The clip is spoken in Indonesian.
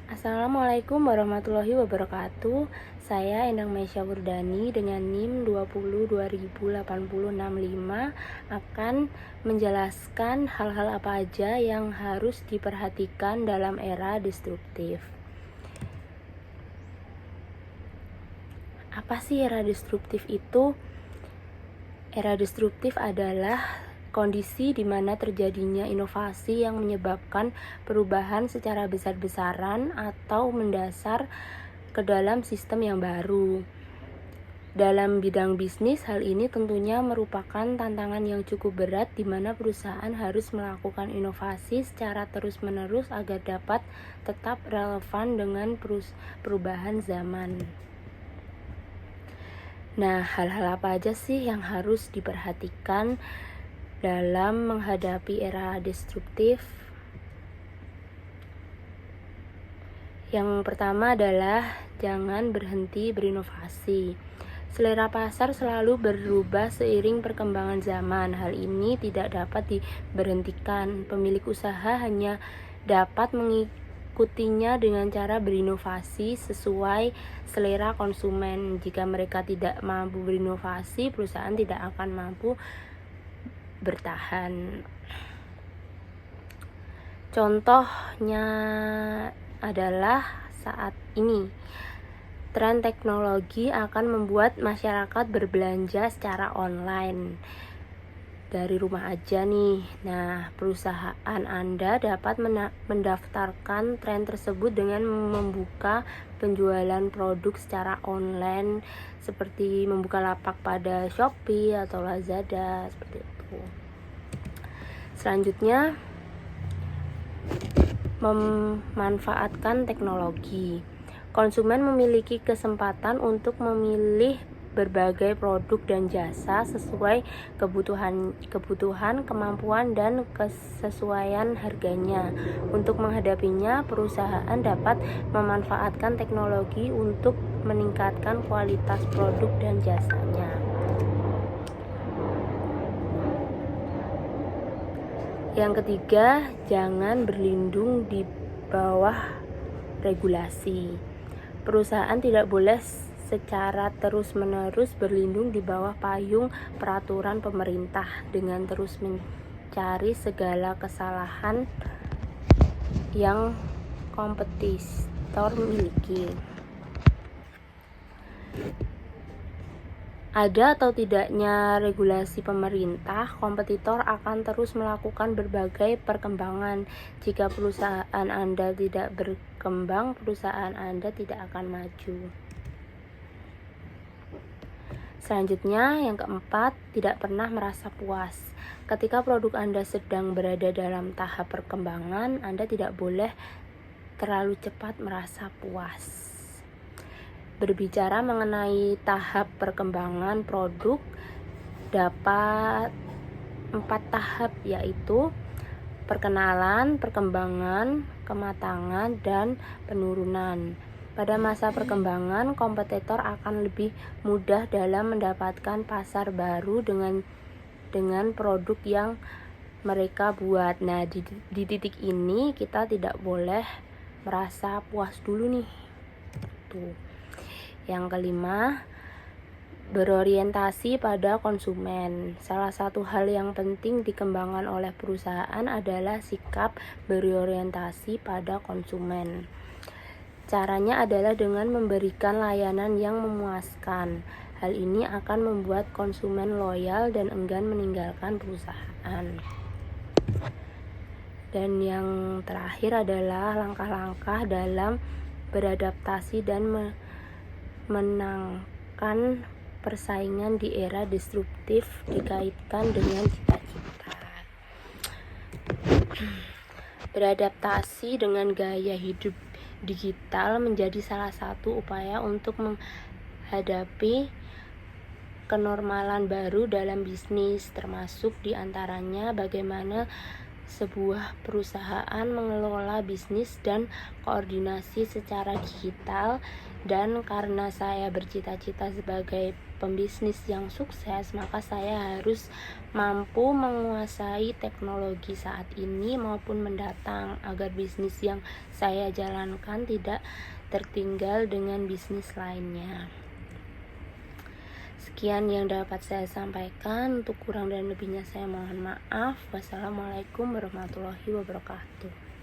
Assalamualaikum warahmatullahi wabarakatuh. Saya Endang Maisha Wurdani dengan NIM 20208065 akan menjelaskan hal-hal apa aja yang harus diperhatikan dalam era disruptif. Apa sih era disruptif itu? Era disruptif adalah kondisi di mana terjadinya inovasi yang menyebabkan perubahan secara besar-besaran atau mendasar ke dalam sistem yang baru. Dalam bidang bisnis, hal ini tentunya merupakan tantangan yang cukup berat di mana perusahaan harus melakukan inovasi secara terus-menerus agar dapat tetap relevan dengan perubahan zaman. Nah, hal-hal apa aja sih yang harus diperhatikan dalam menghadapi era disruptif? Yang pertama adalah jangan berhenti berinovasi. Selera pasar selalu berubah seiring perkembangan zaman. Hal ini tidak dapat diberhentikan. Pemilik usaha hanya dapat mengikutinya dengan cara berinovasi sesuai selera konsumen. Jika mereka tidak mampu berinovasi, perusahaan tidak akan mampu bertahan. Contohnya adalah saat ini tren teknologi akan membuat masyarakat berbelanja secara online dari rumah aja nih. Nah, perusahaan Anda dapat mendaftarkan tren tersebut dengan membuka penjualan produk secara online seperti membuka lapak pada Shopee atau Lazada seperti itu. Selanjutnya, memanfaatkan teknologi. Konsumen memiliki kesempatan untuk memilih berbagai produk dan jasa sesuai kebutuhan, kemampuan, dan kesesuaian harganya. Untuk menghadapinya, perusahaan dapat memanfaatkan teknologi untuk meningkatkan kualitas produk dan jasanya. Yang ketiga, jangan berlindung di bawah regulasi. Perusahaan tidak boleh secara terus-menerus berlindung di bawah payung peraturan pemerintah dengan terus mencari segala kesalahan yang kompetitor miliki. Ada atau tidaknya regulasi pemerintah, kompetitor akan terus melakukan berbagai perkembangan. Jika perusahaan Anda tidak berkembang, perusahaan Anda tidak akan maju. Selanjutnya, yang keempat, tidak pernah merasa puas. Ketika produk Anda sedang berada dalam tahap perkembangan, Anda tidak boleh terlalu cepat merasa puas. Berbicara mengenai tahap perkembangan produk dapat 4 tahap, yaitu perkenalan, perkembangan, kematangan, dan penurunan. Pada masa perkembangan, kompetitor akan lebih mudah dalam mendapatkan pasar baru dengan produk yang mereka buat. Nah, di titik ini kita tidak boleh merasa puas dulu nih. Tuh. Yang kelima, berorientasi pada konsumen. Salah satu hal yang penting dikembangkan oleh perusahaan adalah sikap berorientasi pada konsumen. Caranya adalah dengan memberikan layanan yang memuaskan. Hal ini akan membuat konsumen loyal dan enggan meninggalkan perusahaan. Dan yang terakhir adalah langkah-langkah dalam beradaptasi dan menangkan persaingan di era disruptif dikaitkan dengan cita-cita. Beradaptasi dengan gaya hidup digital menjadi salah satu upaya untuk menghadapi kenormalan baru dalam bisnis, termasuk diantaranya bagaimana sebuah perusahaan mengelola bisnis dan koordinasi secara digital. Dan karena saya bercita-cita sebagai pembisnis yang sukses, maka saya harus mampu menguasai teknologi saat ini maupun mendatang agar bisnis yang saya jalankan tidak tertinggal dengan bisnis lainnya. Sekian yang dapat saya sampaikan. Untuk kurang dan lebihnya saya mohon maaf. Wassalamualaikum warahmatullahi wabarakatuh.